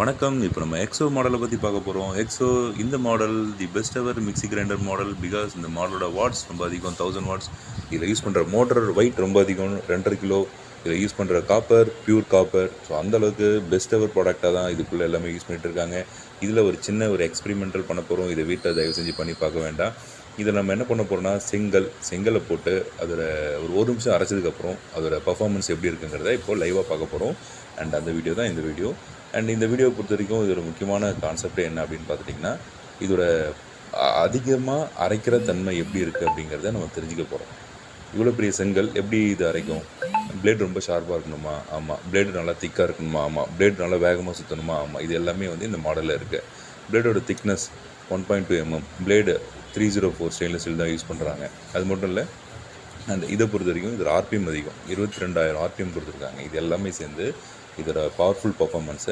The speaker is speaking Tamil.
வணக்கம். இப்போ நம்ம எக்ஸோ மாடலை பற்றி பார்க்க போகிறோம். எக்ஸோ இந்த model the best ever mixie grinder model. Because இந்த மாடலோட வாட்ஸ் ரொம்ப அதிகம், 1000 வாட்ஸ். இதில் யூஸ் பண்ணுற மோட்டர் வெயிட் ரொம்ப அதிகம், 2.5 கிலோ. இதில் யூஸ் பண்ணுற காப்பர் பியூர் காப்பர். ஸோ அந்தளவுக்கு பெஸ்ட் எவர் ப்ராடக்டாக தான் இதுக்குள்ளே எல்லாமே யூஸ் பண்ணிகிட்டு இருக்காங்க. இதில் ஒரு சின்ன எக்ஸ்பெரிமெண்டல் பண்ண போகிறோம். இதை வீட்டில் தயவு செஞ்சு பண்ணி பார்க்க வேண்டாம். இதில் நம்ம என்ன பண்ண போகிறோம்னா செங்கலை போட்டு அதில் ஒரு நிமிஷம் அரைச்சதுக்கப்புறம் அதோட பர்ஃபார்மன்ஸ் எப்படி இருக்குங்கிறத இப்போது லைவாக பார்க்க போகிறோம். அண்ட் அந்த வீடியோ தான் இந்த வீடியோ. அண்ட் இந்த வீடியோவை பொறுத்த வரைக்கும் இதோட முக்கியமான கான்செப்ட் என்ன அப்படின்னு பார்த்துட்டிங்கன்னா, இதோட அதிகமாக அரைக்கிற தன்மை எப்படி இருக்குது அப்படிங்கிறத நம்ம தெரிஞ்சுக்க போகிறோம். இவ்வளோ பெரிய செங்கல் எப்படி இது அரைக்கும்? பிளேட் ரொம்ப ஷார்ப்பாக இருக்கணுமா? ஆமாம். பிளேடு நல்லா திக்காக இருக்கணுமா? ஆமாம். பிளேடு நல்லா வேகமாக சுற்றணுமா? ஆமாம். இது எல்லாமே இந்த மாடலில் இருக்குது. பிளேடோட thickness 1.2 mm. Blade 304 stainless steel தான் யூஸ் பண்ணுறாங்க. அது மட்டும் இல்லை, அண்ட் இதை பொறுத்த வரைக்கும் இதில் ஆர்பிஎம் அதிகம், 22,000 ஆர்பிஎம் கொடுத்துருக்காங்க. இது எல்லாமே சேர்ந்து இதோட பவர்ஃபுல் பர்ஃபார்மன்ஸை